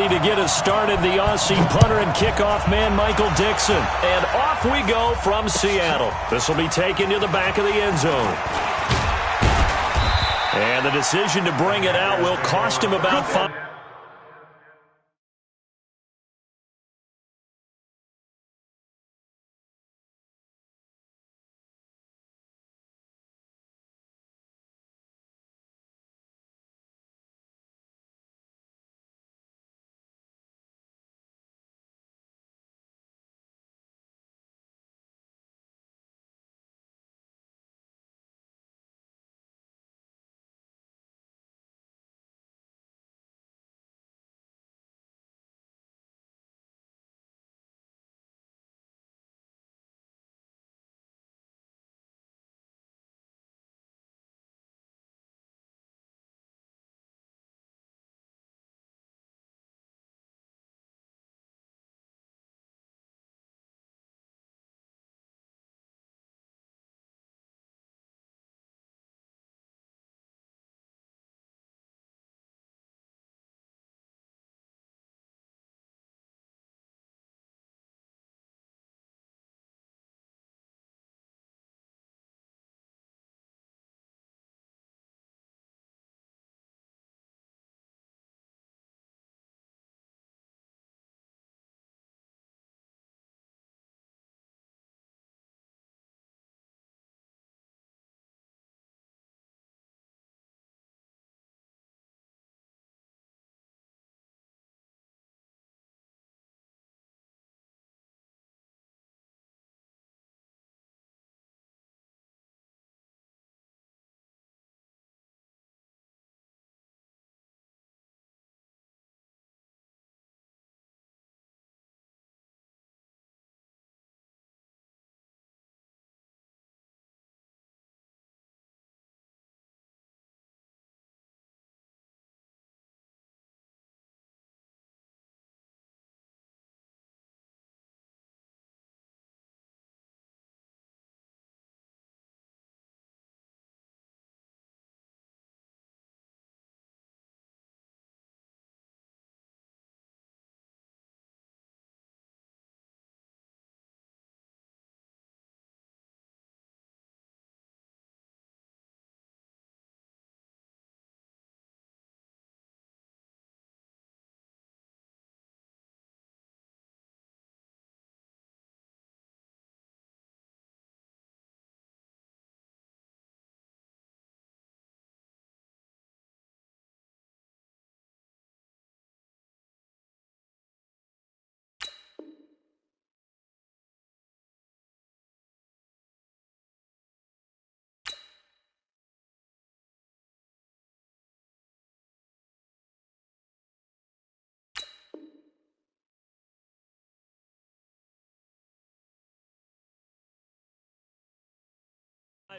To get us started, the Aussie punter and kickoff man, Michael Dixon. And off we go from Seattle. This will be taken to the back of the end zone. And the decision to bring it out will cost him about 5.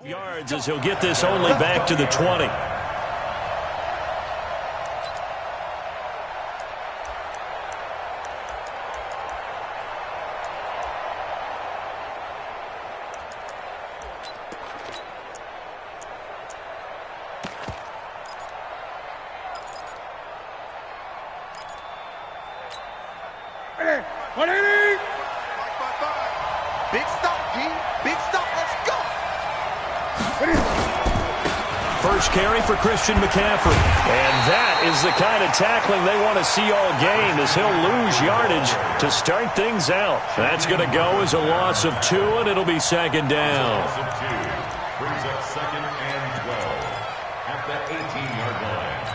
Yards as he'll get this only back to the 20. Big stop, G. Big stop. Let's go. First carry for Christian McCaffrey. And that is the kind of tackling they want to see all game, as he'll lose yardage to start things out. That's going to go as a loss of 2, and it'll be second down. Brings up second and 12 at the 18-yard line.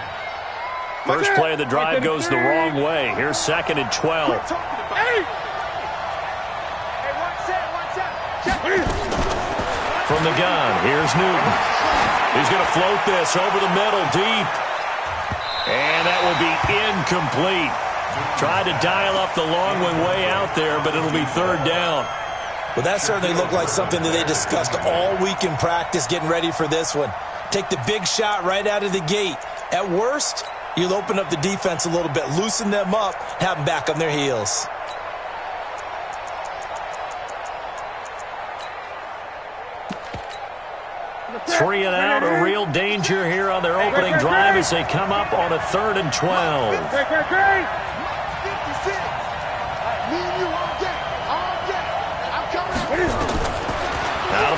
First play of the drive goes the wrong way. Here's second and 12. From the gun, here's Newton. He's going to float this over the middle deep. And that will be incomplete. Tried to dial up the long one way out there, but it'll be third down. Well, that certainly looked like something that they discussed all week in practice getting ready for this one. Take the big shot right out of the gate. At worst, you'll open up the defense a little bit, loosen them up, have them back on their heels. Three and out, a real danger here on their opening drive as they come up on a 3rd and 12.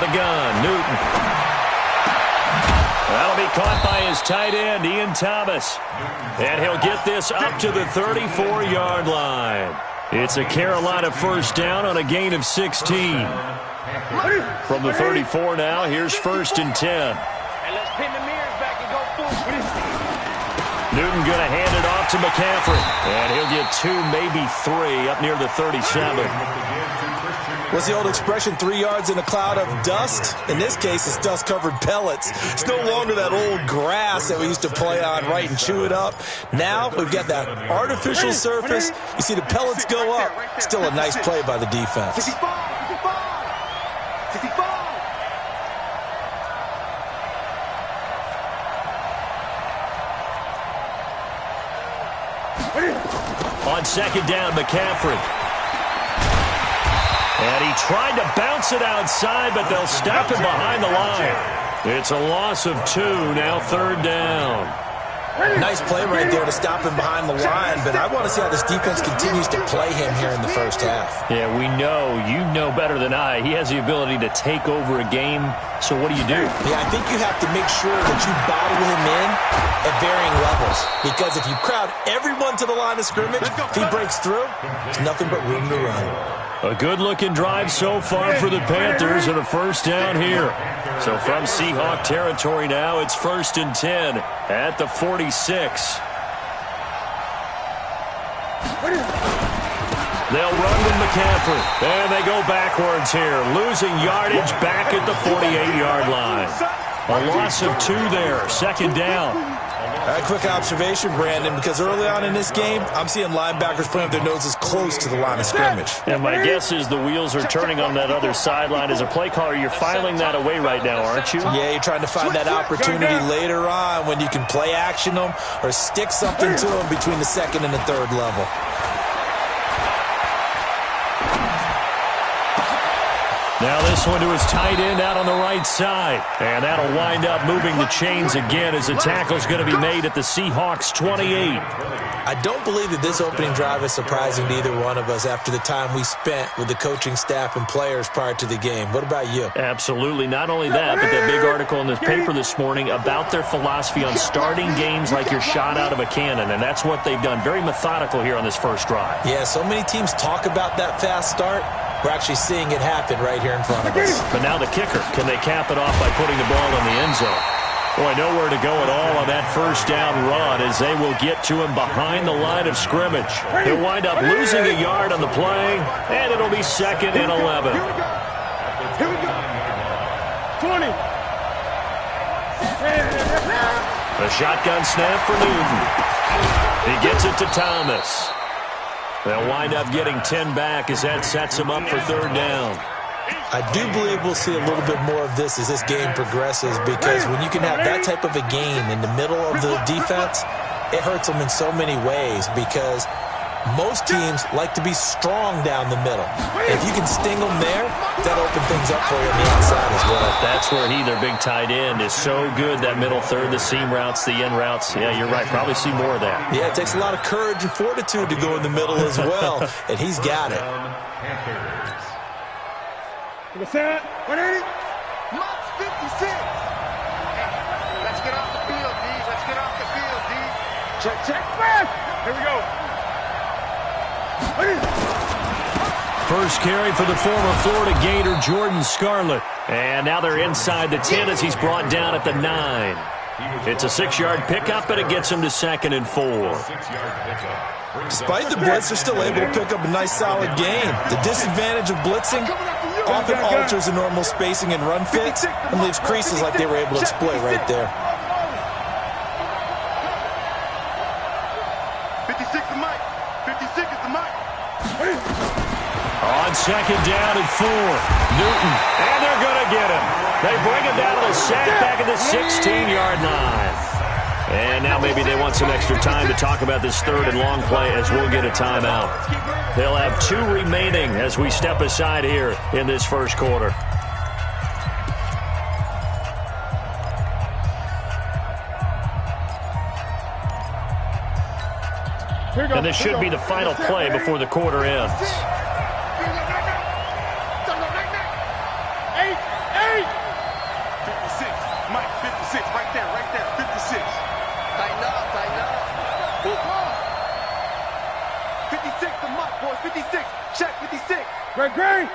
the gun. Newton. That'll be caught by his tight end, Ian Thomas. And he'll get this up to the 34-yard line. It's a Carolina first down on a gain of 16. From the 34 now, here's 1st and 10. And let's pin the mirrors back and go full. Newton going to hand it off to McCaffrey. And he'll get 2, maybe 3 up near the 37. What's the old expression, 3 yards in a cloud of dust? In this case, it's dust-covered pellets. It's no longer that old grass that we used to play on, right, and chew it up. Now we've got that artificial surface. You see the pellets go up. Still a nice play by the defense. 65. On 2nd down, McCaffrey. And he tried to bounce it outside, but they'll stop him behind the line. It's a loss of 2, now 3rd down. Nice play right there to stop him behind the line, but I want to see how this defense continues to play him here in the first half. Yeah, we know. You know better than I. He has the ability to take over a game, so what do? Yeah, I think you have to make sure that you bottle him in at varying levels, because if you crowd everyone to the line of scrimmage, if he breaks through, there's nothing but room to run. A good-looking drive so far for the Panthers and a first down here. So from Seahawk territory now, it's 1st and 10 at the 46. They'll run with McCaffrey. And they go backwards here, losing yardage back at the 48-yard line. A loss of 2 there, 2nd down. A quick observation, Brandon, because early on in this game, I'm seeing linebackers putting their noses close to the line of scrimmage. And my guess is the wheels are turning on that other sideline. As a play caller, you're filing that away right now, aren't you? Yeah, you're trying to find that opportunity later on when you can play action them or stick something to them between the 2nd and the 3rd level. Now this one to his tight end out on the right side. And that'll wind up moving the chains again as the tackle's going to be made at the Seahawks 28. I don't believe that this opening drive is surprising to either one of us after the time we spent with the coaching staff and players prior to the game. What about you? Absolutely. Not only that, but that big article in the paper this morning about their philosophy on starting games like you're shot out of a cannon, and that's what they've done. Very methodical here on this first drive. Yeah, so many teams talk about that fast start. We're actually seeing it happen right here in front of us. But now the kicker, can they cap it off by putting the ball in the end zone? Boy, nowhere to go at all on that first down run as they will get to him behind the line of scrimmage. He'll wind up losing a yard on the play, and it'll be 2nd and 11. Here we go. 20. A shotgun snap for Newton. He gets it to Thomas. They'll wind up getting 10 back as that sets him up for 3rd down. I do believe we'll see a little bit more of this as this game progresses, because when you can have that type of a gain in the middle of the defense, it hurts them in so many ways, because most teams like to be strong down the middle. If you can sting them there, that'll open things up for you on the outside as well. That's where their big tight end, is so good, that middle third, the seam routes, the end routes. Yeah, you're right. Probably see more of that. Yeah, it takes a lot of courage and fortitude to go in the middle as well, and he's got it. 180. Max 56. Let's get off the field, D. Let's get off the field, D. Check. Here we go. First carry for the former Florida Gator, Jordan Scarlett. And now they're inside the 10 as he's brought down at the 9. It's a 6-yard pickup, and it gets him to 2nd and 4. Despite the blitz, they're still able to pick up a nice, solid gain. The disadvantage of blitzing often alters the normal spacing and run fits and leaves creases like they were able to exploit right there. 56 is Mike. 56 is the Mike. On 2nd down and 4, Newton, and they're going to get him. They bring him down to the sack back at the 16-yard line. And now maybe they want some extra time to talk about this 3rd and long play as we'll get a timeout. They'll have 2 remaining as we step aside here in this first quarter. And this should be the final play before the quarter ends. 8. 56 to Mike, boys. 56. Check 56. Great.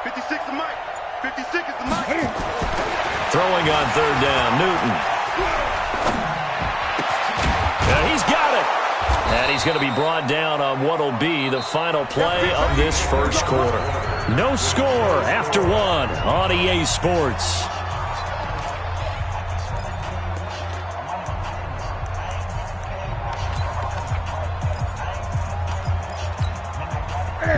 56 to Mike. 56 is the Mike. Throwing on third down, Newton. And he's got it. And he's going to be brought down on what will be the final play of this first quarter. No score after one on EA Sports.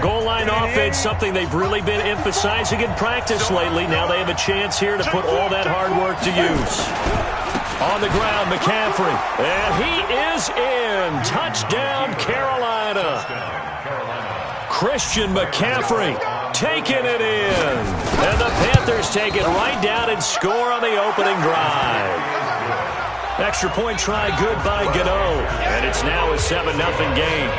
Goal line offense, something they've really been emphasizing in practice lately. Now they have a chance here to put all that hard work to use. On the ground, McCaffrey. And he is in. Touchdown, Carolina. Christian McCaffrey taking it in. And the Panthers take it right down and score on the opening drive. Extra point try good by Gano. And it's now a 7-0 game.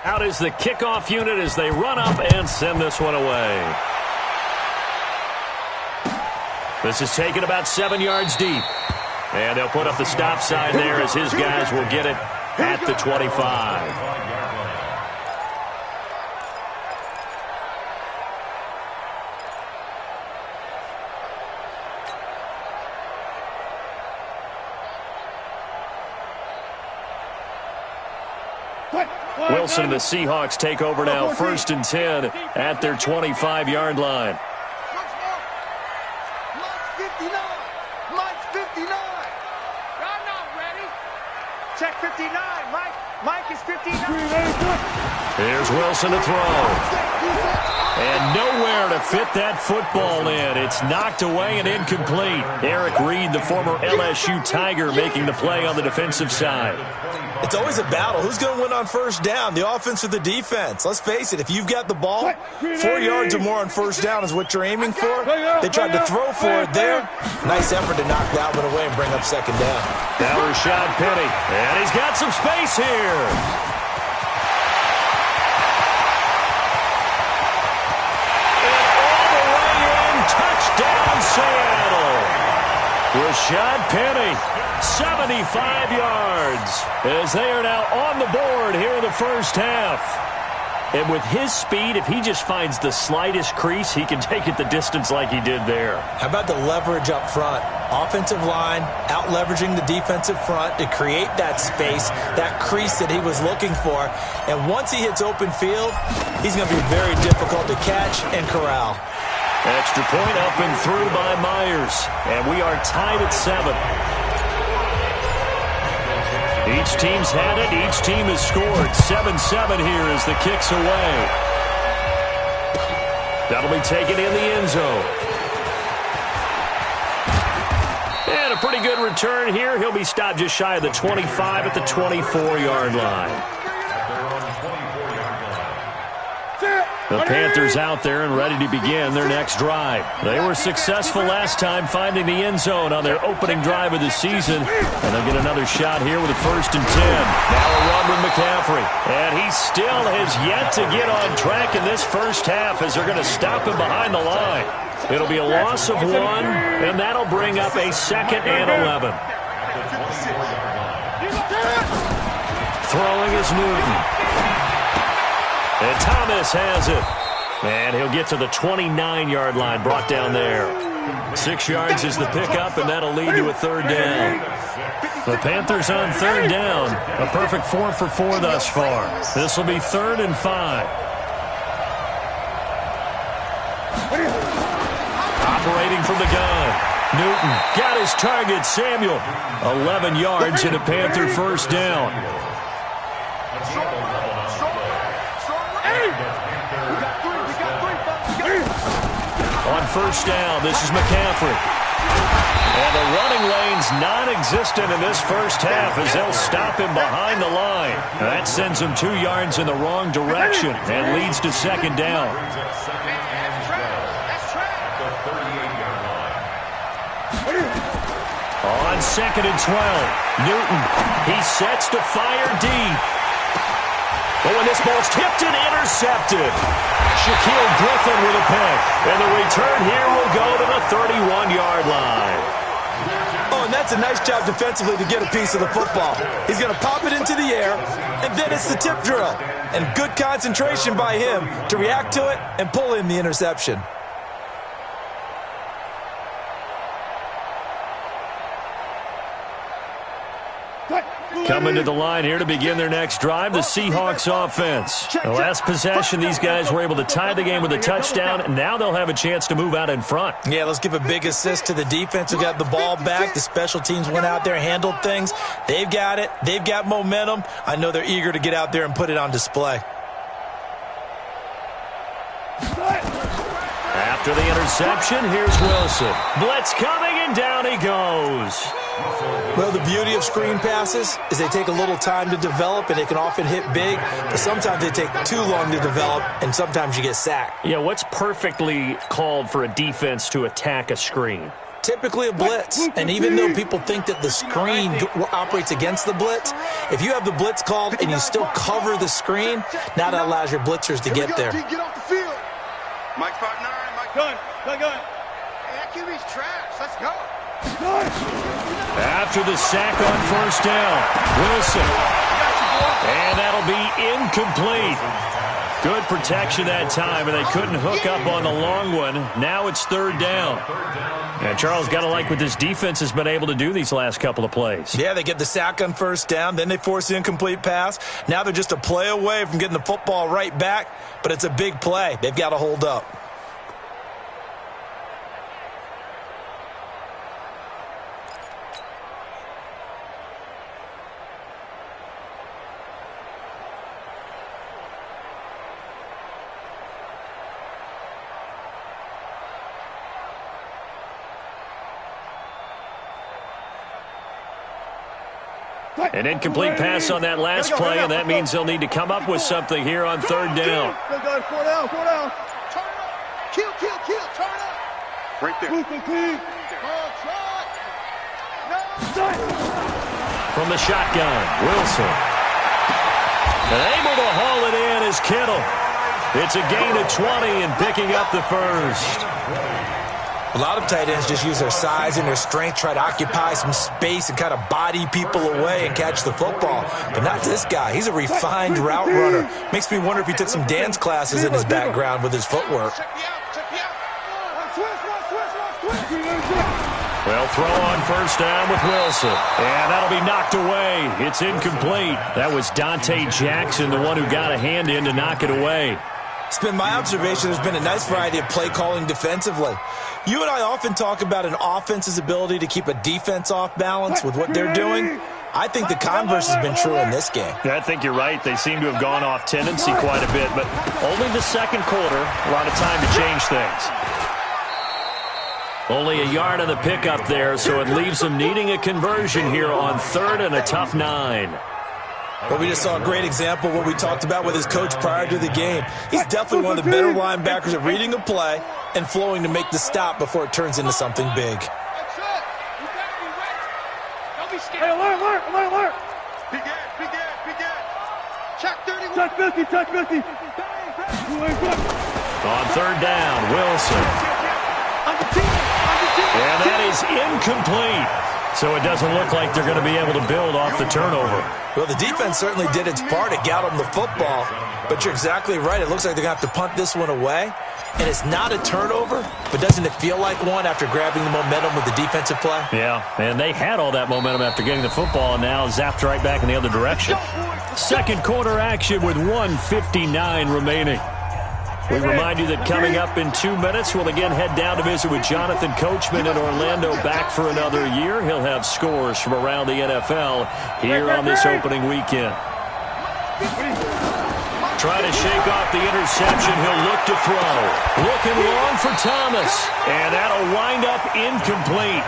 Out is the kickoff unit as they run up and send this one away. This is taken about 7 yards deep. And they'll put up the stop sign there as his guys will get it at the 25. Wilson and the Seahawks take over now, 1st and 10 at their 25-yard line. Mike's 59. Mike's 59. I'm not ready. Check 59. Mike is 59. Here's Wilson to throw. And nowhere to fit that football in. It's knocked away and incomplete. Eric Reed, the former LSU Tiger, making the play on the defensive side. It's always a battle. Who's going to win on first down, the offense or the defense? Let's face it, if you've got the ball, 4 yards or more on first down is what you're aiming for. They tried to throw for it there. Nice effort to knock that one away and bring up second down. Now Rashad Penny, and he's got some space here. And all the way in, touchdown Seattle. Rashad Penny. 75 yards as they are now on the board here in the first half. And with his speed, if he just finds the slightest crease, he can take it the distance like he did there. How about the leverage up front? Offensive line out-leveraging the defensive front to create that space, that crease that he was looking for. And once he hits open field, he's going to be very difficult to catch and corral. Extra point up and through by Myers. And we are tied at 7. Each team's had it. Each team has scored. 7-7 here as the kick's away. That'll be taken in the end zone. And a pretty good return here. He'll be stopped just shy of the 25 at the 24-yard line. The Panthers out there and ready to begin their next drive. They were successful last time finding the end zone on their opening drive of the season. And they'll get another shot here with a 1st and 10. Now a run with McCaffrey. And he still has yet to get on track in this first half as they're going to stop him behind the line. It'll be a loss of 1, and that'll bring up a 2nd and 11. Throwing is Newton. And Thomas has it. And he'll get to the 29-yard line, brought down there. 6 yards is the pickup, and that'll lead to a 3rd down. The Panthers on 3rd down. A perfect 4 for 4 thus far. This will be 3rd and 5. Operating from the gun. Newton got his target, Samuel. 11 yards and a Panther 1st down. On 1st down, this is McCaffrey. And the running lane's non-existent in this first half as they'll stop him behind the line. That sends him 2 yards in the wrong direction and leads to 2nd down. on 2nd and 12. Newton, he sets to fire deep. But when this ball's tipped and intercepted, Shaquille Griffin with a pick. And the return here will go to the 31-yard line. Oh, and that's a nice job defensively to get a piece of the football. He's going to pop it into the air, and then it's the tip drill. And good concentration by him to react to it and pull in the interception. Coming to the line here to begin their next drive, the Seahawks offense. The last possession, these guys were able to tie the game with a touchdown, and now they'll have a chance to move out in front. Yeah, let's give a big assist to the defense who got the ball back. The special teams went out there, handled things. They've got it. They've got momentum. I know they're eager to get out there and put it on display. After the interception, here's Wilson. Blitz coming, and down he goes. Well, the beauty of screen passes is they take a little time to develop, and they can often hit big, but sometimes they take too long to develop, and sometimes you get sacked. Yeah, what's perfectly called for a defense to attack a screen? Typically a blitz, and even though people think that the screen operates against the blitz, if you have the blitz called and you still cover the screen, now that allows your blitzers to get there. Get off the field. Mike 5'9", Mike. Gun. Hey, that QB's trash. Let's go. After the sack on first down, Wilson. And that'll be incomplete. Good protection that time, and they couldn't hook up on the long one. Now it's 3rd down. And Charles, got to like what this defense has been able to do these last couple of plays. Yeah, they get the sack on first down, then they force the incomplete pass. Now they're just a play away from getting the football right back, but it's a big play. They've got to hold up. An incomplete pass on that last play, and that means they'll need to come up with something here on 3rd down. 4 down. Turn up. Kill. Turn up. Right there. From the shotgun, Wilson. And able to haul it in is Kittle. It's a gain of 20 and picking up the first. A lot of tight ends just use their size and their strength, try to occupy some space and kind of body people away and catch the football. But not this guy. He's a refined route runner. Makes me wonder if he took some dance classes in his background with his footwork. Well, throw on first down with Wilson. And that'll be knocked away. It's incomplete. That was Dante Jackson, the one who got a hand in to knock it away. It's been my observation there's been a nice variety of play calling defensively. You and I often talk about an offense's ability to keep a defense off balance with what they're doing. I think the converse has been true in this game. Yeah, I think you're right. They seem to have gone off tendency quite a bit, but only the second quarter, a lot of time to change things. Only a yard on the pickup there, so it leaves them needing a conversion here on 3rd and a tough 9. But we just saw a great example of what we talked about with his coach prior to the game. He's definitely one of the better linebackers at reading a play and flowing to make the stop before it turns into something big. Hey, alert. Big Check 31. Check 50. On 3rd down, Wilson. And that is incomplete. So it doesn't look like they're going to be able to build off the turnover. Well, the defense certainly did its part. It got them the football. But you're exactly right. It looks like they're going to have to punt this one away. And it's not a turnover, but doesn't it feel like one after grabbing the momentum with the defensive play? Yeah, and they had all that momentum after getting the football and now zapped right back in the other direction. Second quarter action with 1:59 remaining. We remind you that coming up in 2 minutes, we'll again head down to visit with Jonathan Coachman in Orlando, back for another year. He'll have scores from around the NFL here on this opening weekend. Trying to shake off the interception. He'll look to throw. Looking long for Thomas. And that'll wind up incomplete.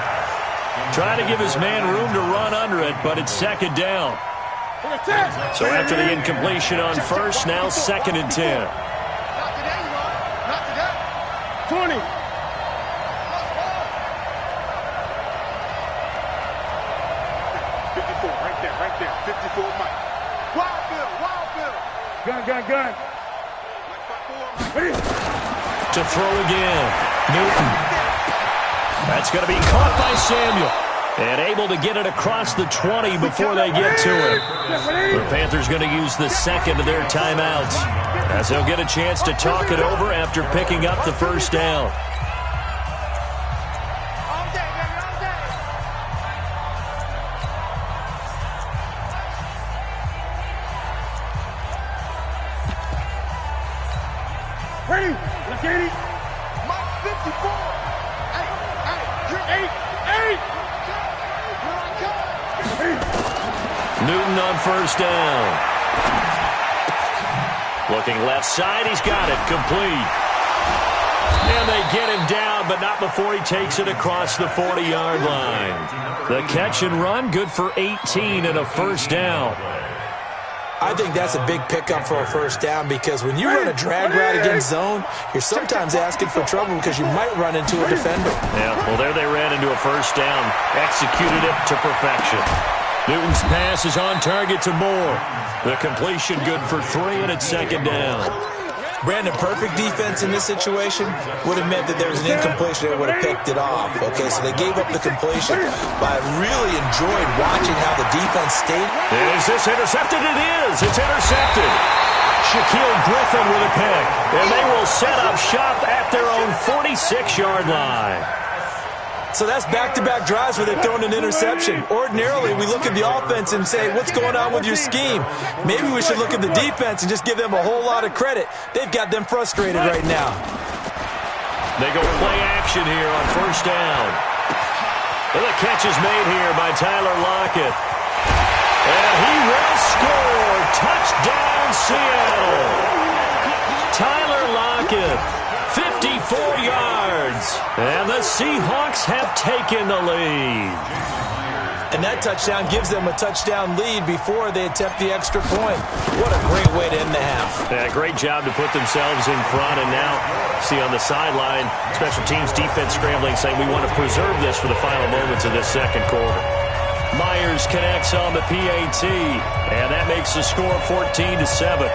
Trying to give his man room to run under it, but it's 2nd down. So after the incompletion on first, now 2nd and 10. 20. Gun. To throw again. Newton. That's going to be caught by Samuel. And able to get it across the 20 before they get to it. The Panthers going to use the second of their timeouts, as they'll get a chance to talk it over after picking up the first down. Ready? Let's get it. Mike 54. Hey, 8. Newton on first down. Looking left side, he's got it, complete. And they get him down, but not before he takes it across the 40-yard line. The catch and run, good for 18 and a first down. I think that's a big pickup for a first down, because when you run a drag route against zone, you're sometimes asking for trouble because you might run into a defender. Yeah, well, there they ran into a first down, executed it to perfection. Newton's pass is on target to Moore. The completion good for 3, and it's second down. Brandon, perfect defense in this situation would have meant that there was an incompletion that would have picked it off. Okay, so they gave up the completion, but I really enjoyed watching how the defense stayed. Is this intercepted? It is. It's intercepted. Shaquille Griffin with a pick, and they will set up shop at their own 46-yard line. So that's back-to-back drives where they've thrown an interception. Ordinarily, we look at the offense and say, what's going on with your scheme? Maybe we should look at the defense and just give them a whole lot of credit. They've got them frustrated right now. They go play action here on first down. And the catch is made here by Tyler Lockett. And he will score. Touchdown, Seattle. Tyler Lockett. 54 yards, and the Seahawks have taken the lead. And that touchdown gives them a touchdown lead before they attempt the extra point. What a great way to end the half. Yeah, great job to put themselves in front, and now see on the sideline, special teams defense scrambling, saying we want to preserve this for the final moments of this second quarter. Myers connects on the PAT, and that makes the score 14-7.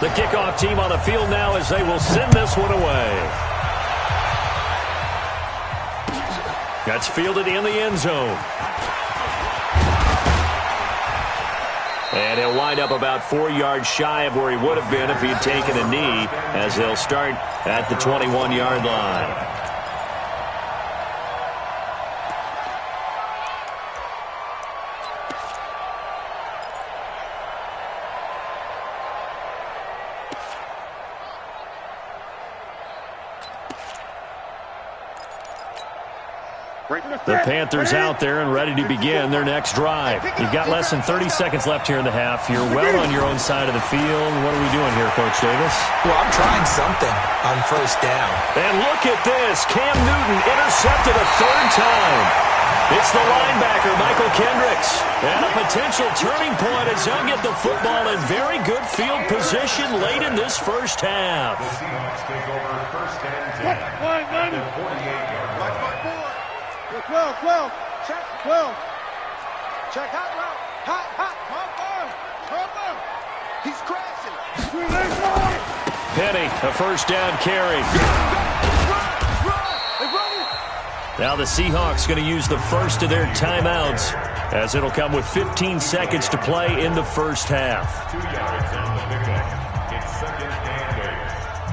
The kickoff team on the field now as they will send this one away. That's fielded in the end zone. And he'll wind up about 4 yards shy of where he would have been if he had taken a knee, as they'll start at the 21-yard line. The Panthers out there and ready to begin their next drive. You've got less than 30 seconds left here in the half. You're well on your own side of the field. What are we doing here, Coach Davis? Well, I'm trying something on first down. And look at this. Cam Newton intercepted a third time. It's the linebacker, Michael Kendricks. And a potential turning point as they'll get the football in very good field position late in this first half. The Seahawks take over first and 10 at the 48-yard line. 12. Check 12. Check hot route. Hot. Come on. He's crashing. Penny, a first down carry. Now the Seahawks going to use the first of their timeouts, as it'll come with 15 seconds to play in the first half. 2 yards on the pickup. It's second and 8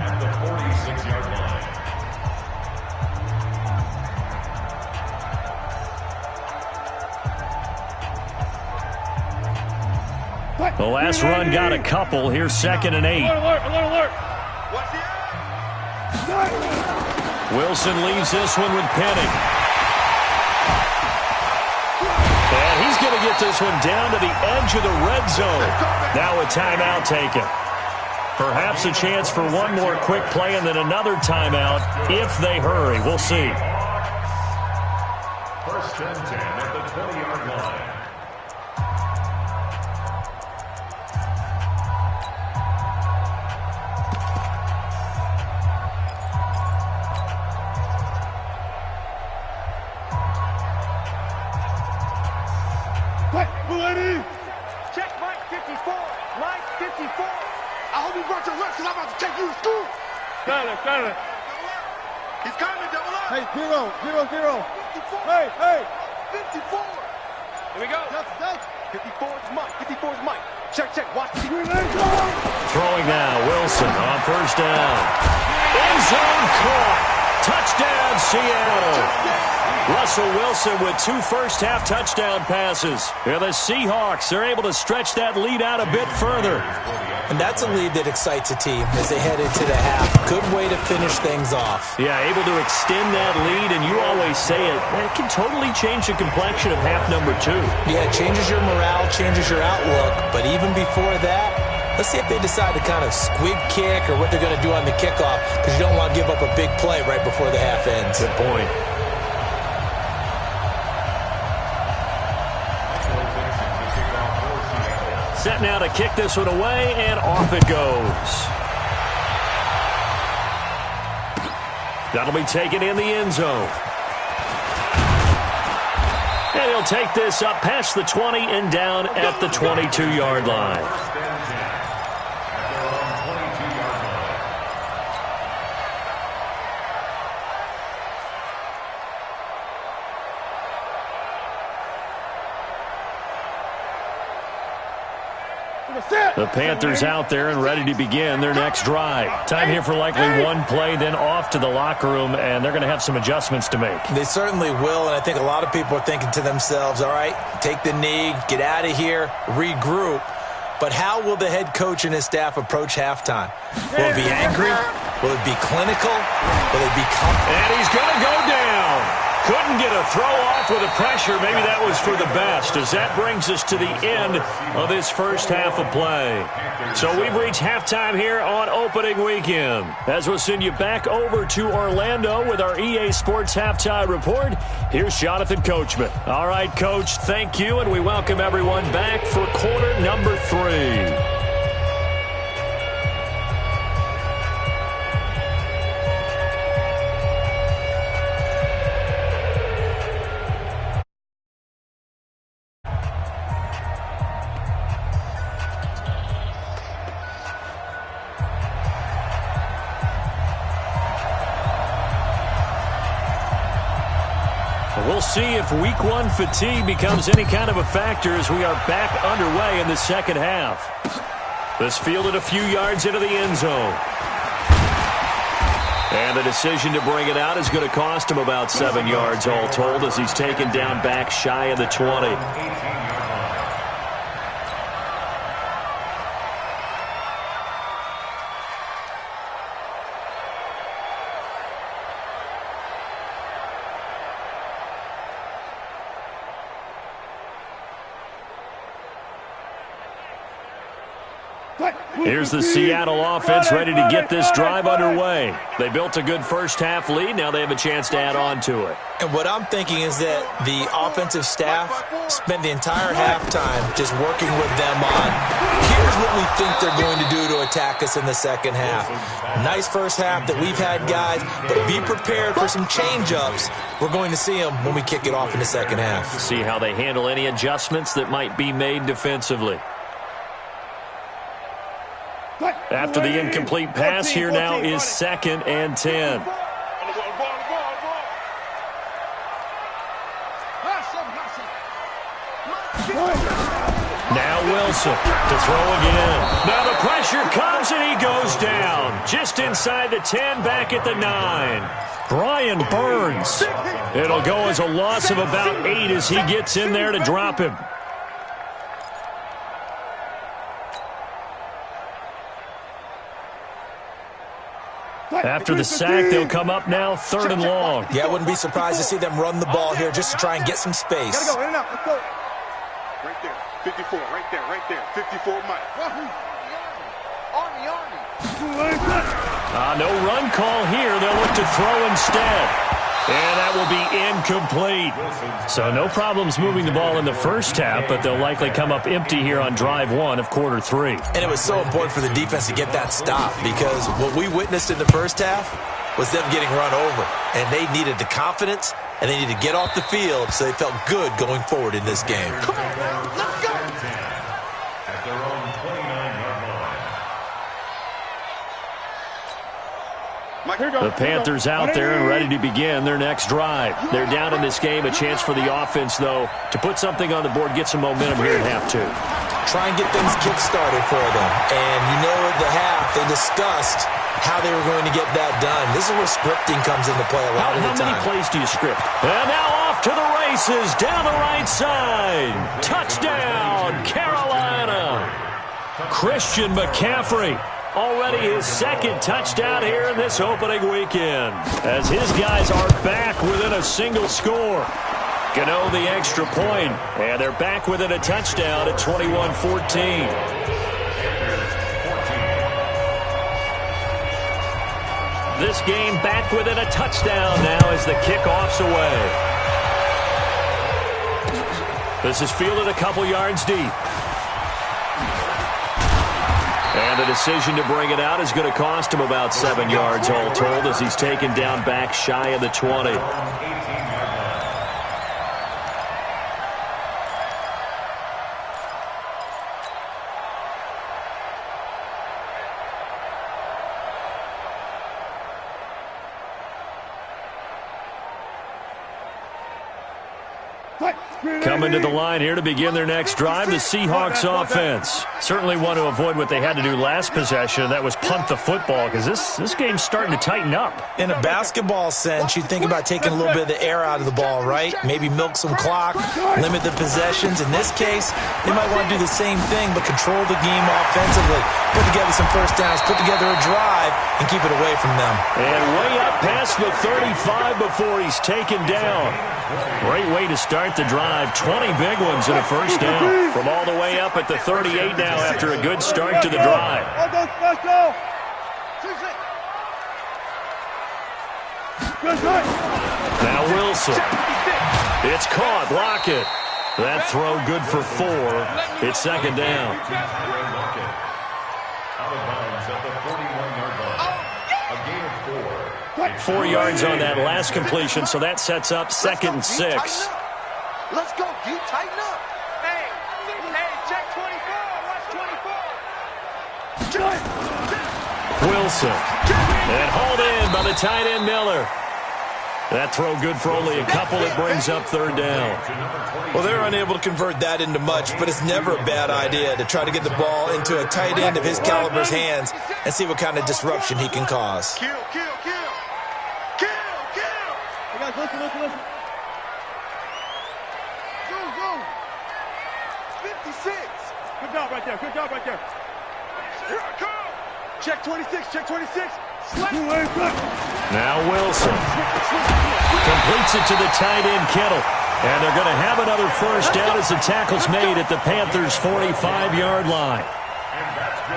at the 46-yard line. The last run got a couple. Here's second and 8. Alert. Wilson leaves this one with Penny. And he's going to get this one down to the edge of the red zone. Now a timeout taken. Perhaps a chance for one more quick play and then another timeout if they hurry. We'll see. First and 10 at the 20-yard line. 54. I hope you brought your lunch because I'm about to take you to school. Got it. He's coming, double up. Hey, 0, 0, 0. 54. Hey. 54. Here we go. That's 54 is Mike. 54 is Mike. Check. Watch the Throwing now, Wilson on first down. End zone caught. Touchdown, Seattle. Russell Wilson with 2 first-half touchdown passes. And the Seahawks are able to stretch that lead out a bit further. And that's a lead that excites a team as they head into the half. Good way to finish things off. Yeah, able to extend that lead, and you always say it can totally change the complexion of half number 2. Yeah, it changes your morale, changes your outlook. But even before that, let's see if they decide to kind of squib kick or what they're going to do on the kickoff, because you don't want to give up a big play right before the half ends. Good point. Set now to kick this one away, and off it goes. That'll be taken in the end zone. And he'll take this up past the 20 and down at the 22-yard line. The Panthers out there and ready to begin their next drive. Time here for likely one play, then off to the locker room, and they're going to have some adjustments to make. They certainly will, and I think a lot of people are thinking to themselves, all right, take the knee, get out of here, regroup. But how will the head coach and his staff approach halftime? Will it be angry? Will it be clinical? Will it be confident? And he's going to go down. Couldn't get a throw off with the pressure. Maybe that was for the best, as that brings us to the end of this first half of play. So we've reached halftime here on opening weekend. As we'll send you back over to Orlando with our EA Sports Halftime Report, here's Jonathan Coachman. All right, Coach, thank you, and we welcome everyone back for quarter number 3. We'll see if week 1 fatigue becomes any kind of a factor as we are back underway in the second half. This fielded a few yards into the end zone. And the decision to bring it out is going to cost him about 7 yards all told, as he's taken down back shy of the 20. Here's the Seattle offense ready to get this drive underway. They built a good first-half lead. Now they have a chance to add on to it. And what I'm thinking is that the offensive staff spent the entire halftime just working with them on, here's what we think they're going to do to attack us in the second half. Nice first half that we've had, guys, but be prepared for some change-ups. We're going to see them when we kick it off in the second half. See how they handle any adjustments that might be made defensively. After the incomplete pass, here now is 2nd and 10. Now Wilson to throw again. Now the pressure comes and he goes down. Just inside the 10, back at the 9. Brian Burns. It'll go as a loss of about 8 as he gets in there to drop him. After the sack, they'll come up now 3rd and long. Yeah, I wouldn't be surprised to see them run the ball here just to try and get some space. Gotta go, in and out, let's go. Right there, 54, right there. 54, Mike. No run call here. They'll look to throw instead. And that will be incomplete. So no problems moving the ball in the first half, but they'll likely come up empty here on drive 1 of quarter 3. And it was so important for the defense to get that stop, because what we witnessed in the first half was them getting run over. And they needed the confidence, and they needed to get off the field so they felt good going forward in this game. Come on, man, let's go. At their own 29-yard line. The Panthers out there and ready to begin their next drive. They're down in this game. A chance for the offense, though, to put something on the board, get some momentum here at half two. Try and get things kick-started for them. And you know at the half, they discussed how they were going to get that done. This is where scripting comes into play a lot of the time. How many plays do you script? And now off to the races, down the right side. Touchdown, Carolina. Christian McCaffrey. Already his second touchdown here in this opening weekend, as his guys are back within a single score. Gano the extra point, and they're back within a touchdown at 21-14. This game back within a touchdown now as the kickoff's away. This is fielded a couple yards deep. And the decision to bring it out is going to cost him about 7 yards all told as he's taken down back shy of the 20. Coming to the line here to begin their next drive, the Seahawks offense. Certainly want to avoid what they had to do last possession, that was punt the football, because this game's starting to tighten up. In a basketball sense, you think about taking a little bit of the air out of the ball, right? Maybe milk some clock, limit the possessions. In this case, they might want to do the same thing, but control the game offensively. Put together some first downs, put together a drive, and keep it away from them. And way up past the 35 before he's taken down. Great way to start the drive. 20 big ones and a first down. From all the way up at the 38 now after a good start to the drive. Now Wilson. It's caught. Lockett. That throw good for 4. It's second down. Out of bounds at the 41-yard line. A gain of 4. 4 yards on that last completion, so that sets up second and 6. Let's go, D. Tighten up. Hey, check 24. Watch 24. Wilson. And hauled in by the tight end Miller. That throw good for only a couple. It brings up third down. Well, they're unable to convert that into much, but it's never a bad idea to try to get the ball into a tight end of his caliber's hands and see what kind of disruption he can cause. Kill. You guys, listen. Zoom. 56. Good job right there. Here I come. Check 26. Now Wilson completes it to the tight end Kittle. And they're going to have another first down as the tackle's made at the Panthers' 45-yard line.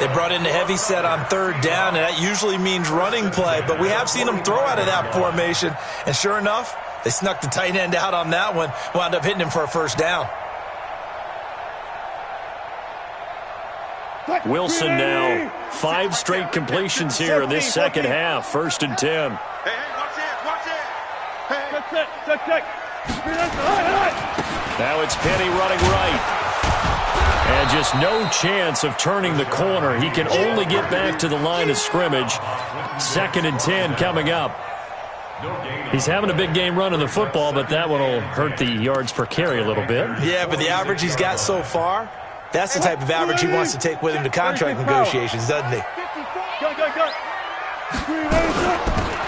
They brought in the heavy set on third down, and that usually means running play. But we have seen them throw out of that formation. And sure enough, they snuck the tight end out on that one. Wound up hitting him for a first down. Wilson now 5 straight completions here in this second half. First and 10. Hey, watch it. Check. Now it's Penny running right. And just no chance of turning the corner. He can only get back to the line of scrimmage. Second and 10 coming up. He's having a big game running the football, but that one will hurt the yards per carry a little bit. Yeah, but the average he's got so far, that's the type of average he wants to take with him to contract negotiations, doesn't he?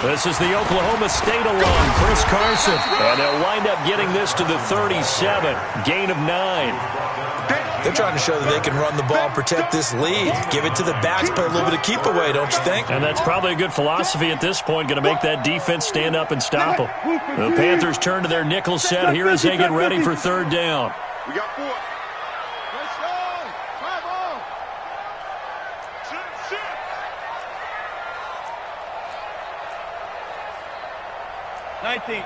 This is the Oklahoma State alum, Chris Carson. And they'll wind up getting this to the 37. Gain of 9. They're trying to show that they can run the ball and protect this lead. Give it to the backs, play a little bit of keep away, don't you think? And that's probably a good philosophy at this point, going to make that defense stand up and stop them. The Panthers turn to their nickel set here as they get ready for third down. We got 4. Let's go. 19.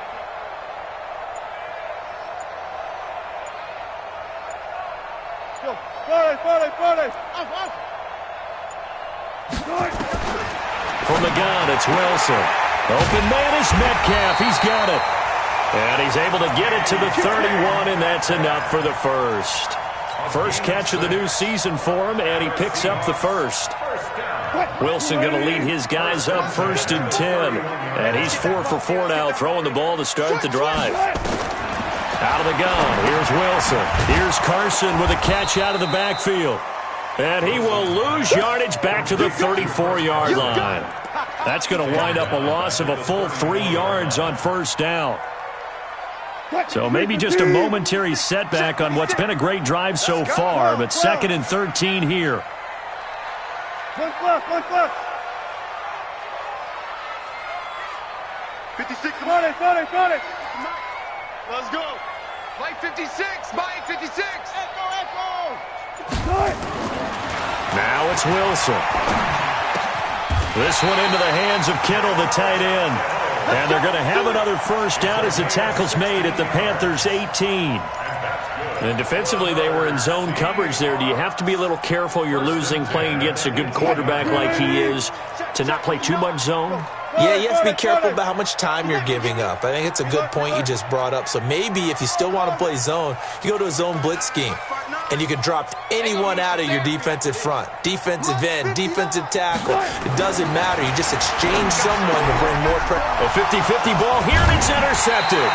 Go. 40. Off. From the gun, it's Wilson. Open man is Metcalf. He's got it. And he's able to get it to the 31, and that's enough for the first. First catch of the new season for him, and he picks up the first. Wilson going to lead his guys up 1st and 10. And he's 4 for 4 now, throwing the ball to start the drive. Out of the gun, here's Wilson. Here's Carson with a catch out of the backfield. And he will lose yardage back to the 34-yard line. That's going to wind up a loss of a full 3 yards on 1st down. So maybe just a momentary setback on what's been a great drive so far, but 2nd and 13 here. 56, got it. Let's go. Mike 56, Mike 56. Echo. Now it's Wilson. This one into the hands of Kittle, the tight end. And they're going to have another 1st down as the tackle's made at the Panthers' 18. And defensively, they were in zone coverage there. Do you have to be a little careful? You're losing playing against a good quarterback like he is to not play too much zone? Yeah, you have to be careful about how much time you're giving up. I think it's a good point you just brought up. So maybe if you still want to play zone, you go to a zone blitz scheme. And you can drop anyone out of your defensive front. Defensive end, defensive tackle. It doesn't matter. You just exchange someone to bring more pressure. A 50-50 ball here, and it's intercepted.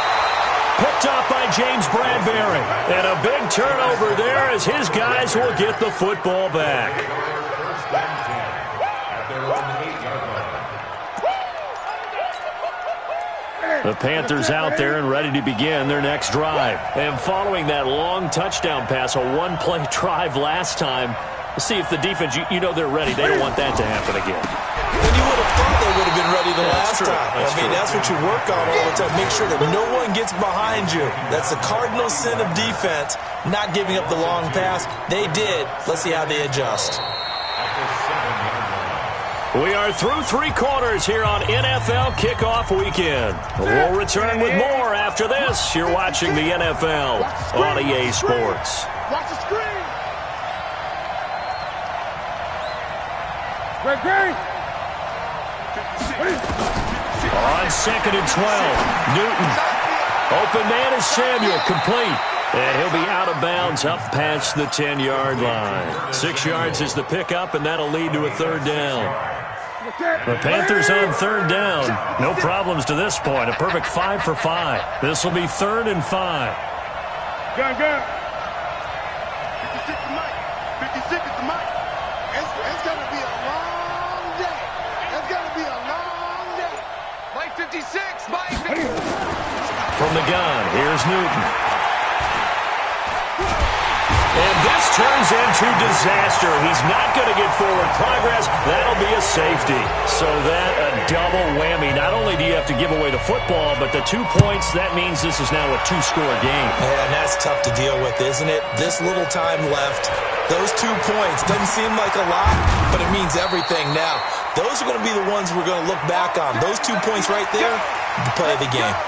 Picked up by James Bradbury. And a big turnover there as his guys will get the football back. The Panthers out there and ready to begin their next drive. And following that long touchdown pass, a one-play drive last time, let's see if the defense, you know they're ready. They don't want that to happen again. And you would have thought they would have been ready the last time. That's what you work on all the time. Make sure that no one gets behind you. That's the cardinal sin of defense, not giving up the long pass. They did. Let's see how they adjust. We are through 3 quarters here on NFL Kickoff Weekend. We'll return with more after this. You're watching the NFL on EA Sports. Watch the screen. Great. On 2nd and 12, Newton. Open man is Samuel, complete. And he'll be out of bounds up past the 10-yard line. 6 yards is the pickup, and that'll lead to a 3rd down. The Panthers on 3rd down. No problems to this point. A perfect 5 for 5. This will be 3rd and 5. Go. 56 to Mike. 56 is the Mike. It's going to be a long day. It's going to be a long day. Mike 56. Mike 56. From the gun, here's Newton. And this turns into disaster. He's not going to get forward progress. That'll be a safety. So that a double whammy. Not only do you have to give away the football, but the 2 points, that means this is now a 2-score game. Yeah, and that's tough to deal with, isn't it? This little time left. Those 2 points doesn't seem like a lot, but it means everything now. Those are going to be the ones we're going to look back on. Those 2 points right there, the play of the game.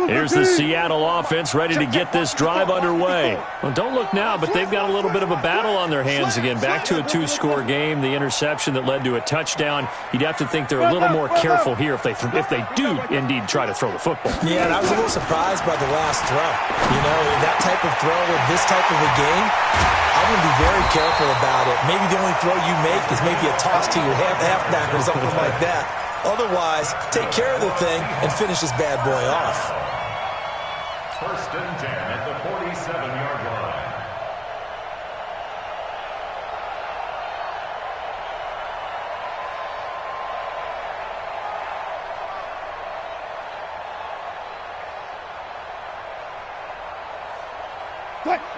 Here's the Seattle offense ready to get this drive underway. Well, don't look now, but they've got a little bit of a battle on their hands again. Back to a 2-score game. The interception that led to a touchdown. You'd have to think they're a little more careful here if they do indeed try to throw the football. Yeah, and I was a little surprised by the last throw. You know, that type of throw with this type of a game, I'm going to be very careful about it. Maybe the only throw you make is maybe a toss to your halfback or something like that. Otherwise, take care of the thing and finish this bad boy off. 1st and 10 at the 47-yard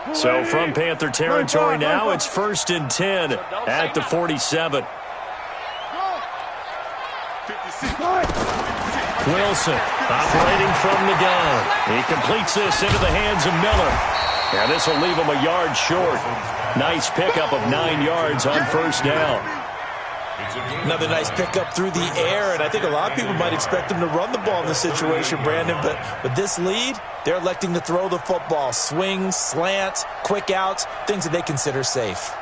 line. So from Panther territory now, it's 1st and 10 at the 47. Wilson operating from the gun. He completes this into the hands of Miller. And this will leave him a yard short. Nice pickup of 9 yards on 1st down. Another nice pickup through the air, and I think a lot of people might expect him to run the ball in this situation, Brandon, but with this lead, they're electing to throw the football. Swings, slants, quick outs, things that they consider safe.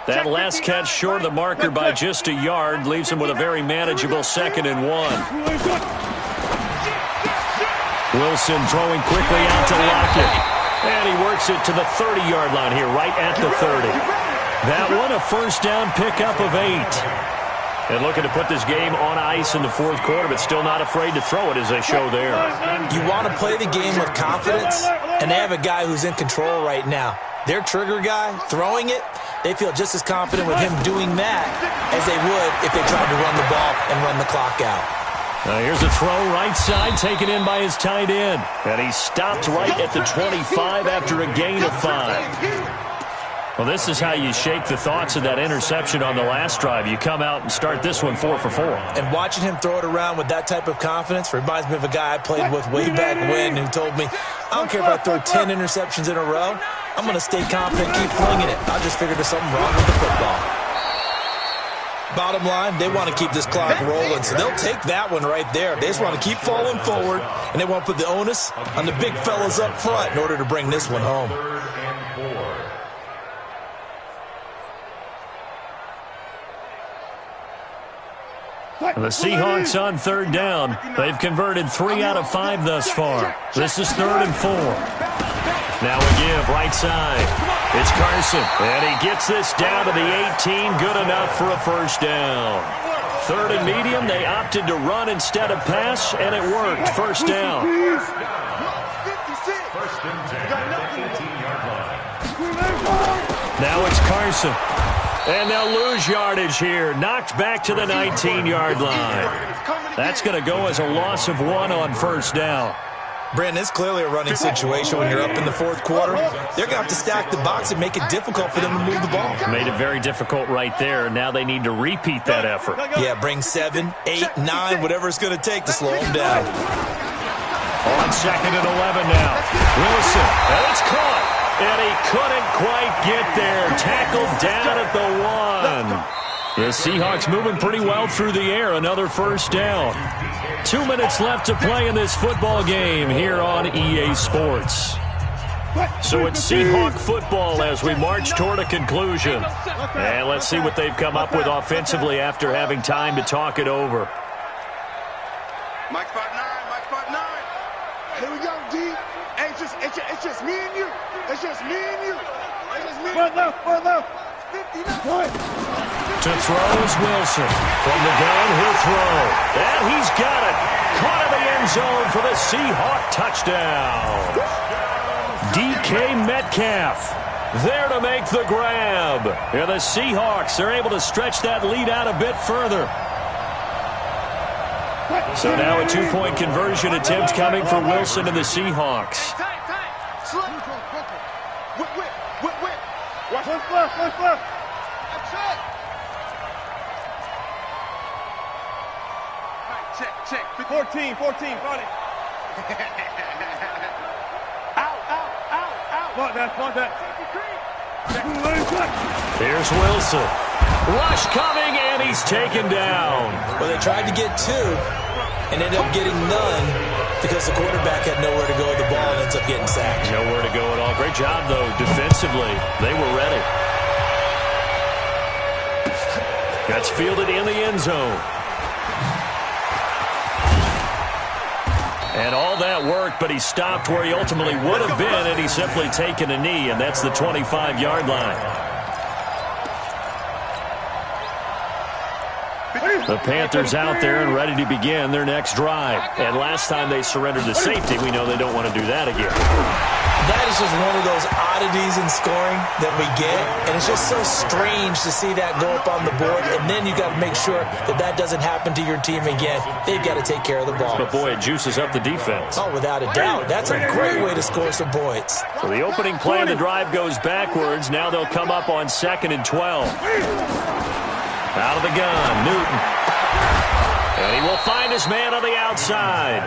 That last catch short of the marker by just a yard leaves him with a very manageable 2nd and 1. Wilson throwing quickly out to Lockett. And he works it to the 30-yard line here, right at the 30. That one, a first down pickup of 8. And looking to put this game on ice in the 4th quarter, but still not afraid to throw it as they show there. You want to play the game with confidence, and they have a guy who's in control right now. Their trigger guy, throwing it, they feel just as confident with him doing that as they would if they tried to run the ball and run the clock out. Here's a throw right side taken in by his tight end. And he stopped right at the 25 after a gain of 5. Well, this is how you shake the thoughts of that interception on the last drive. You come out and start this one 4 for 4. And watching him throw it around with that type of confidence reminds me of a guy I played with way back when who told me, I don't care if I throw 10 interceptions in a row, I'm going to stay confident, keep flinging it. I just figured there's something wrong with the football. Bottom line, they want to keep this clock rolling, so they'll take that one right there. They just want to keep falling forward, and they want to put the onus on the big fellas up front in order to bring this one home. 3rd and 4. The Seahawks on 3rd down. They've converted 3 out of 5 thus far. This is 3rd and 4. Now a give right side. It's Carson, and he gets this down to the 18. Good enough for a first down. 3rd and medium. They opted to run instead of pass, and it worked. First down. 1st and 10 at the 18-yard line. Now it's Carson. And they'll lose yardage here. Knocked back to the 19-yard line. That's going to go as a loss of 1 on first down. Brandon, it's clearly a running situation when you're up in the 4th quarter. They're going to have to stack the box and make it difficult for them to move the ball. Made it very difficult right there. Now they need to repeat that effort. Yeah, bring 7, 8, 9, whatever it's going to take to slow them down. On 2nd and 11 now. Wilson, and it's caught. And he couldn't quite get there. Tackled down at the 1. The Seahawks moving pretty well through the air. Another first down. 2 minutes left to play in this football game here on EA Sports. So it's Seahawk football as we march toward a conclusion. And let's see what they've come up with offensively after having time to talk it over. Mike spot 9, Mike spot 9. Here we go, D. Hey, it's just me and you. It's just me and you. It's just me and you. One left. 59. To throw is Wilson. From the gun, he'll throw. And he's got it. Caught in the end zone for the Seahawk touchdown. DK Metcalf there to make the grab. And the Seahawks are able to stretch that lead out a bit further. So now a 2-point conversion attempt coming for Wilson and the Seahawks. Watch left. Check. 14, 40. Out. Want that. Here's Wilson. Rush coming, and he's taken down. Well, they tried to get 2 and ended up getting none because the quarterback had nowhere to go with the ball and ends up getting sacked. Nowhere to go at all. Great job, though, defensively. They were ready. That's fielded in the end zone. And all that worked, but he stopped where he ultimately would have been, and he's simply taken a knee, and that's the 25-yard line. The Panthers out there and ready to begin their next drive. And last time they surrendered to safety, we know they don't want to do that again. That is just one of those oddities in scoring that we get, and it's just so strange to see that go up on the board, and then you got to make sure that doesn't happen to your team again. They've got to take care of the ball. But, boy, it juices up the defense. Oh, without a doubt. That's a great way to score some points. So the opening play of the drive goes backwards. Now they'll come up on 2nd and 12. Out of the gun, Newton. And he will find his man on the outside.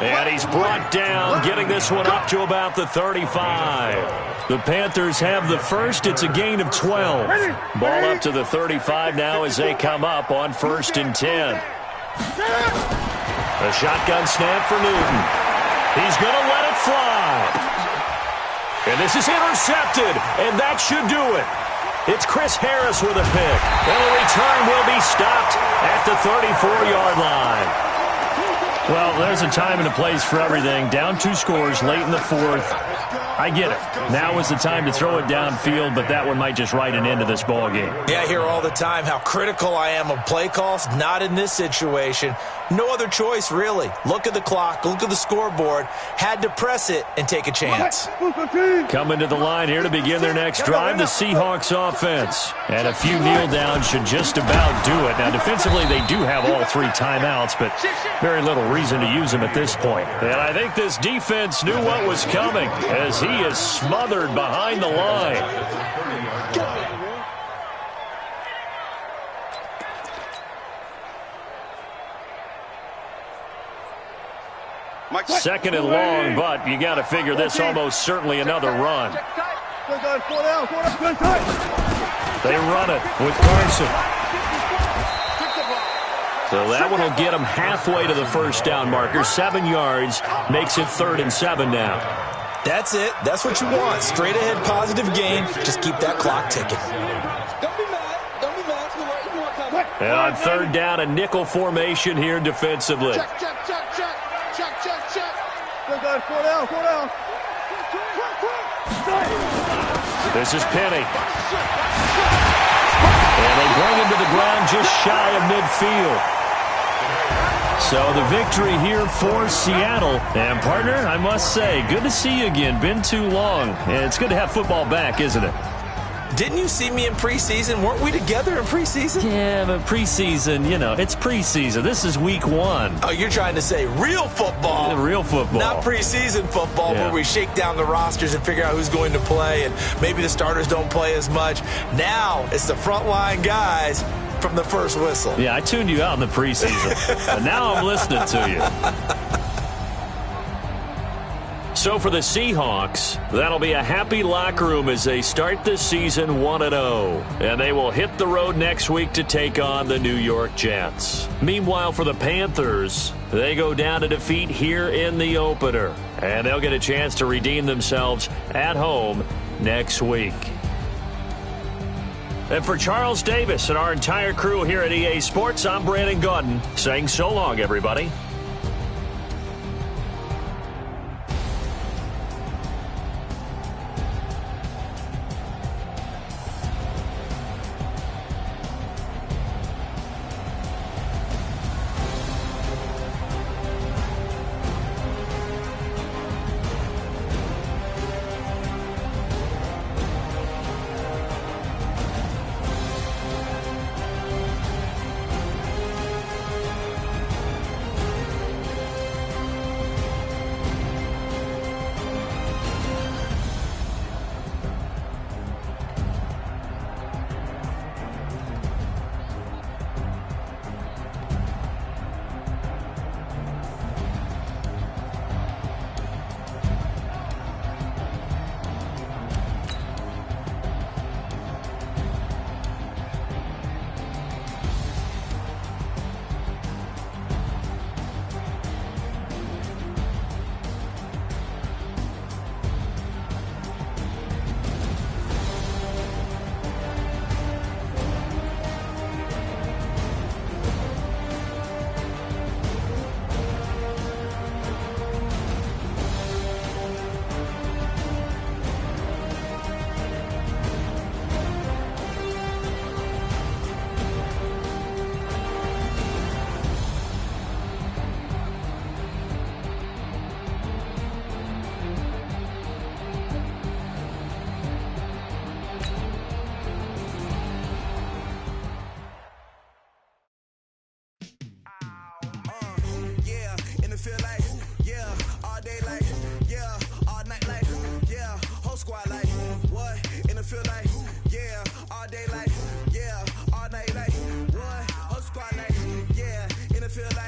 And he's brought down, getting this one up to about the 35. The Panthers have the first. It's a gain of 12. Ball up to the 35 now as they come up on 1st and 10. A shotgun snap for Newton. He's going to let it fly. And this is intercepted, and that should do it. It's Chris Harris with a pick. And the return will be stopped at the 34-yard line. Well, there's a time and a place for everything. Down 2 scores late in the 4th. I get it. Now is the time to throw it downfield, but that one might just write an end to this ball game. Yeah, I hear all the time how critical I am of play calls. Not in this situation. No other choice, really. Look at the clock. Look at the scoreboard. Had to press it and take a chance. Coming to the line here to begin their next drive, the Seahawks offense. And a few kneel downs should just about do it. Now, defensively, they do have all 3 timeouts, but very little reason to use them at this point. And I think this defense knew what was coming as he is smothered behind the line. Second and long, but you got to figure this almost certainly another run. They run it with Carson. So that one will get them halfway to the first down marker. 7 yards makes it 3rd and 7 now. That's it. That's what you want. Straight ahead positive gain. Just keep that clock ticking. Don't be mad. Don't be mad. You know what coming. And on 3rd down, a nickel formation here defensively. Check. Four down. This is Penny. And they bring him to the ground just shy of midfield. So the victory here for Seattle. And, partner, I must say, good to see you again. Been too long. And it's good to have football back, isn't it? Didn't you see me in preseason? Weren't we together in preseason? Yeah, but preseason, it's preseason. This is week 1. Oh, you're trying to say real football. Real football. Not preseason football where we shake down the rosters and figure out who's going to play, and maybe the starters don't play as much. Now it's the frontline guys from the first whistle. Yeah, I tuned you out in the preseason, but now I'm listening to you. So for the Seahawks, that'll be a happy locker room as they start this season 1-0. And they will hit the road next week to take on the New York Jets. Meanwhile, for the Panthers, they go down to defeat here in the opener. And they'll get a chance to redeem themselves at home next week. And for Charles Davis and our entire crew here at EA Sports, I'm Brandon Gaudin saying so long, everybody. Feel like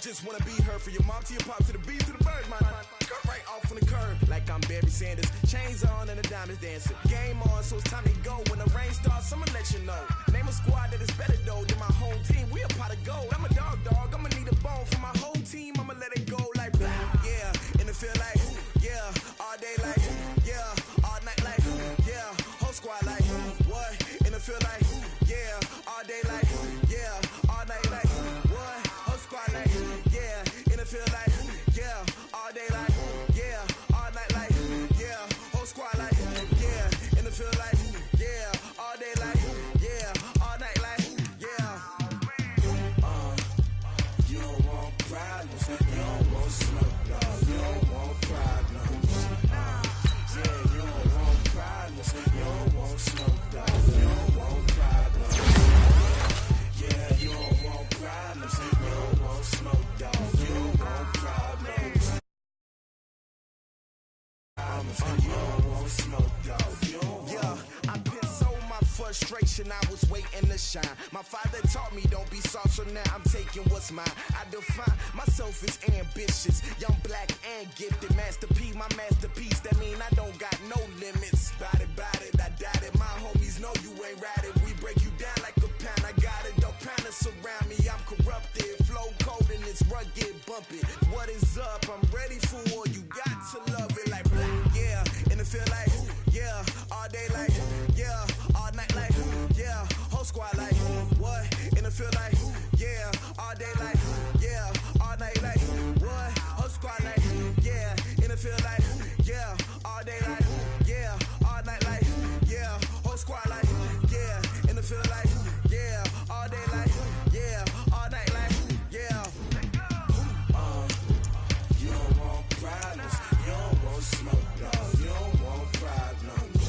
just wanna be heard. For your mom to your pop to the beat to the bird, man. Cut right off on the curb, like I'm Barry Sanders. Chains on and the diamonds dancing. Game on, so it's time to go. When the rain starts, I'ma let you know. Name a squad that is better though than my home team. We a pot of gold. I'm a dog. I'ma need a bone for my whole team. I'ma let it go like yeah. In the field like yeah. All day like yeah. All night like yeah. Whole squad like what? In the field like yeah. All day like yeah. All night like what? Whole squad like yeah. In the field like yeah. All day like yeah. All night like yeah. Whole squad like yeah. In the field like yeah. All day like yeah. All night like yeah. You don't want problems. You don't want smoke, no. You don't want problems. Yeah, you don't want problems. You don't want smoke, no. You don't want problems. Yeah, you don't want problems. You don't want smoke, dog. You don't want problems. You don't want smoke, dog. You don't want. Yeah, I've been so my frustration, I was waiting to shine. My father taught me don't be soft, so now I'm taking what's mine. I define myself as ambitious, young, black, and gifted. Master P, my masterpiece. That mean I don't got no limits. Bout it, I doubt it. My homies know you ain't ratted. We break you down like a pound. I got it, don't panic surround me. I'm corrupted, flow cold and it's rugged, bumpy. What is up? I'm ready for war. You got to love it like black, yeah. In the field like yeah. All day like yeah. All night like yeah. Whole squad like what? In the field like yeah. All day like yeah. All night like what? Whole squad like yeah. In the field like yeah. All day like yeah. All night like yeah. Whole squad like yeah. In the field like yeah. All day like yeah. All night like yeah. You don't want problems. You don't want smoke, no. You don't want problems.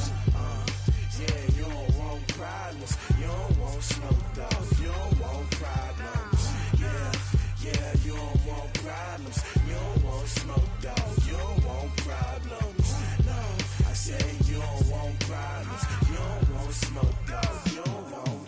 Yeah, you don't want problems. You don't want smoke, dog. You don't want problems. Yeah, you don't want problems. You don't want smoke, dog. You don't want problems. No, I say you don't want problems. You don't want smoke, dog. You don't want